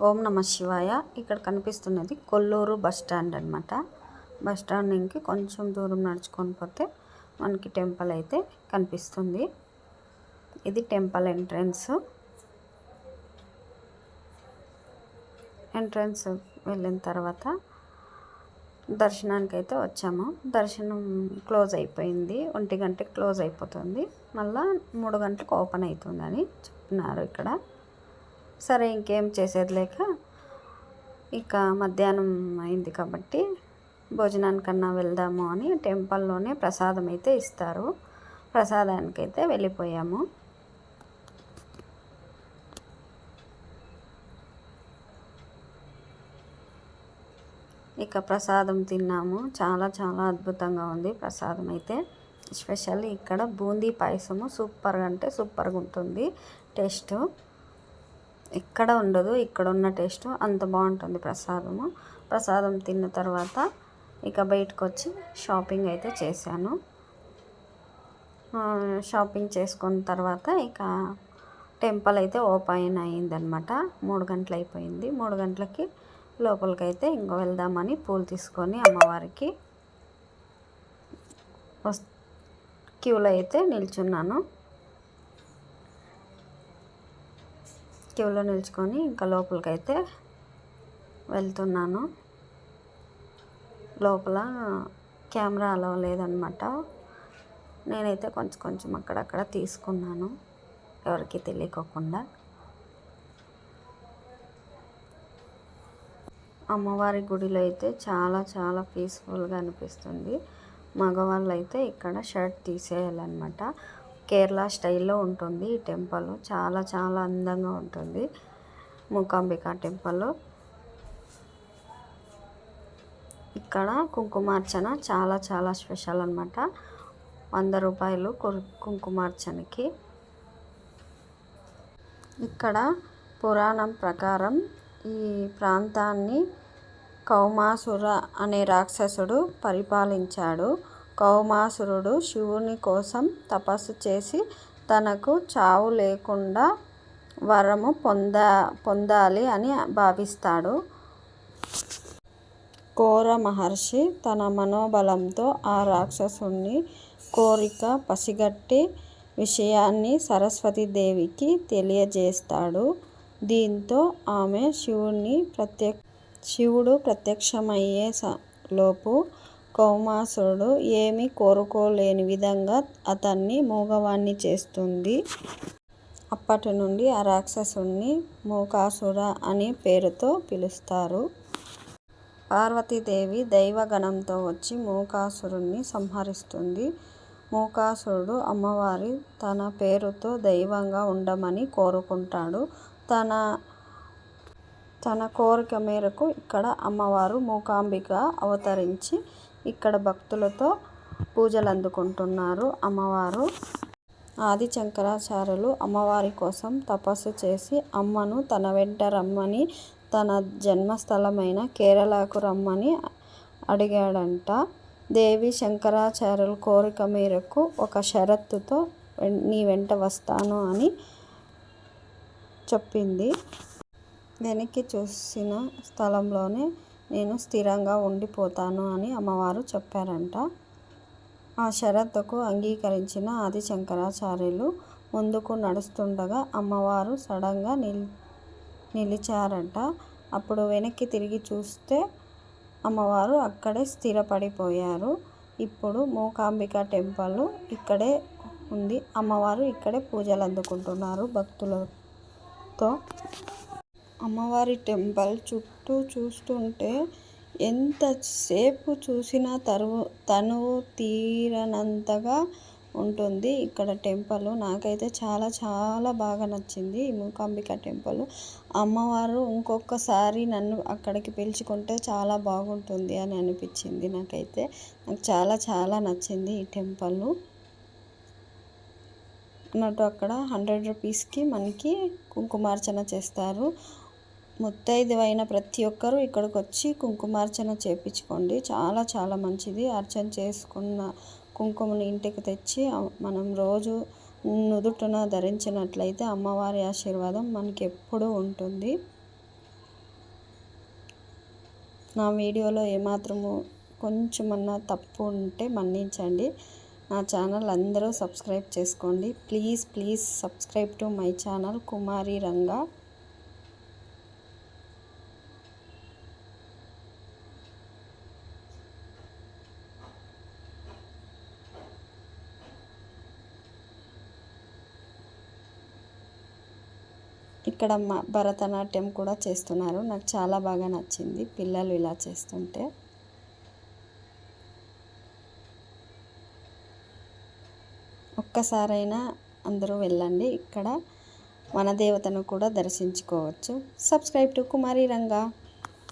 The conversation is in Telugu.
ఓం నమ శివాయ. ఇక్కడ కనిపిస్తున్నది కొల్లూరు బస్ స్టాండ్ అనమాట. బస్ స్టాండ్ నుంచి కొంచెం దూరం నడుచుకొని పోతే మనకి టెంపుల్ అయితే కనిపిస్తుంది. ఇది టెంపుల్ ఎంట్రన్స్ వెళ్ళిన తర్వాత దర్శనానికి అయితే వచ్చాము. దర్శనం క్లోజ్ అయిపోయింది, 1 గంటకి క్లోజ్ అయిపోతుంది. మళ్ళీ 3 గంటలకు ఓపెన్ అవుతుందని చెప్తున్నారు ఇక్కడ. సరే ఇంకేం చేసేది లేక ఇక మధ్యాహ్నం అయింది కాబట్టి భోజనానికన్నా వెళ్దాము అని టెంపుల్లోనే ప్రసాదం అయితే ఇస్తారు. ప్రసాదానికైతే వెళ్ళిపోయాము. ఇక ప్రసాదం తిన్నాము. చాలా చాలా అద్భుతంగా ఉంది ప్రసాదం అయితే. ఎస్పెషల్లీ ఇక్కడ బూందీ పాయసము సూపర్గా అంటే సూపర్గా ఉంటుంది. టేస్ట్ ఎక్కడ ఉండదు, ఇక్కడ ఉన్న టేస్ట్ అంత బాగుంటుంది ప్రసాదము. ప్రసాదం తిన్న తర్వాత ఇక బయటకు వచ్చి షాపింగ్ అయితే చేశాను. షాపింగ్ చేసుకున్న తర్వాత ఇక టెంపుల్ అయితే ఓపెన్ అయిందనమాట. 3 గంటలు అయిపోయింది. 3 గంటలకి లోపలికైతే ఇంకో వెళ్దామని పూలు తీసుకొని అమ్మవారికి క్యూలో అయితే నిల్చున్నాను. క్యూలో నిల్చుకొని ఇంకా లోపలికైతే వెళ్తున్నాను. లోపల కెమెరా అలా లేదనమాట. నేనైతే కొంచెం కొంచెం అక్కడక్కడ తీసుకున్నాను, ఎవరికి తెలియకోకుండా. అమ్మవారి గుడిలో అయితే చాలా చాలా పీస్ఫుల్గా అనిపిస్తుంది. మగవాళ్ళు అయితే ఇక్కడ షర్ట్ తీసేయాలన్నమాట. కేరళ స్టైల్లో ఉంటుంది ఈ టెంపుల్. చాలా చాలా అందంగా ఉంటుంది మూకాంబిక టెంపుల్. ఇక్కడ కుంకుమార్చన చాలా చాలా స్పెషల్ అనమాట. 100 రూపాయలు కుంకుమార్చనకి. ఇక్కడ పురాణం ప్రకారం ఈ ప్రాంతాన్ని కౌమాసుర అనే రాక్షసుడు పరిపాలించాడు. కౌమాసురుడు శివుని కోసం తపస్సు చేసి తనకు చావు లేకుండా వరము పొందాలి అని భావిస్తాడు. కోర మహర్షి తన మనోబలంతో ఆ రాక్షసుని కోరిక పసిగట్టి విషయాన్ని సరస్వతీదేవికి తెలియజేస్తాడు. దీంతో ఆమె శివుడు ప్రత్యక్షమయ్యే లోపు కౌమాసురుడు ఏమీ కోరుకోలేని విధంగా అతన్ని మూగవాణ్ణి చేస్తుంది. అప్పటి నుండి ఆ రాక్షసుని మూకాసుర అనే పేరుతో పిలుస్తారు. పార్వతీదేవి దైవగణంతో వచ్చి మూకాసురుణ్ణి సంహరిస్తుంది. మూకాసురుడు అమ్మవారి తన పేరుతో దైవంగా ఉండమని కోరుకుంటాడు. తన కోరిక మేరకు ఇక్కడ అమ్మవారు మూకాంబిక అవతరించి ఇక్కడ భక్తులతో పూజలు అందుకుంటున్నారు. అమ్మవారు ఆది శంకరాచార్యులు అమ్మవారి కోసం తపస్సు చేసి అమ్మను తన వెంట రమ్మని, తన జన్మస్థలమైన కేరళకు రమ్మని అడిగాడంట. దేవి శంకరాచార్యుల కోరిక మేరకు ఒక షరతుతో నీ వెంట వస్తాను అని చెప్పింది. వెనక్కి చూసిన స్థలంలోనే నేను స్థిరంగా ఉండిపోతాను అని అమ్మవారు చెప్పారంట. ఆ షరతుకు అంగీకరించిన ఆది శంకరాచార్యులు ముందుకు నడుస్తుండగా అమ్మవారు సడన్గా నిలిచారంట. అప్పుడు వెనక్కి తిరిగి చూస్తే అమ్మవారు అక్కడే స్థిరపడిపోయారు. ఇప్పుడు మూకాంబిక టెంపుల్ ఇక్కడే ఉంది. అమ్మవారు ఇక్కడే పూజలు అందుకుంటున్నారు భక్తులతో. అమ్మవారి టెంపుల్ చుట్టూ చూస్తుంటే ఎంతసేపు చూసినా తనువు తీరనంతగా ఉంటుంది ఇక్కడ టెంపుల్. నాకైతే చాలా చాలా బాగా నచ్చింది ఈ మూకాంబిక టెంపుల్. అమ్మవారు ఇంకొకసారి నన్ను అక్కడికి పిలుచుకుంటే చాలా బాగుంటుంది అని అనిపించింది నాకైతే. నాకు చాలా చాలా నచ్చింది ఈ టెంపుల్. అన్నట్టు అక్కడ 100 రూపీస్కి మనకి కుంకుమార్చన చేస్తారు. ముత్తైదువైన ప్రతి ఒక్కరూ ఇక్కడికి వచ్చి కుంకుమార్చన చేయించుకోండి. చాలా చాలా మంచిది. అర్చన చేసుకున్న కుంకుమని ఇంటికి తెచ్చి మనం రోజు నుదుటిన ధరించినట్లయితే అమ్మవారి ఆశీర్వాదం మనకి ఎప్పుడూ ఉంటుంది. నా వీడియోలో ఏమాత్రము కొంచెమన్నా తప్పు ఉంటే మన్నించండి. నా ఛానల్ అందరూ సబ్స్క్రైబ్ చేసుకోండి. Please please subscribe to my channel Kumari Ranga. ఇక్కడ భరతనాట్యం కూడా చేస్తున్నారు. నాకు చాలా బాగా నచ్చింది పిల్లలు ఇలా చేస్తుంటే. ఒక్కసారైనా అందరూ వెళ్ళండి. ఇక్కడ మన దేవతను కూడా దర్శించుకోవచ్చు. Subscribe to Kumari Ranga.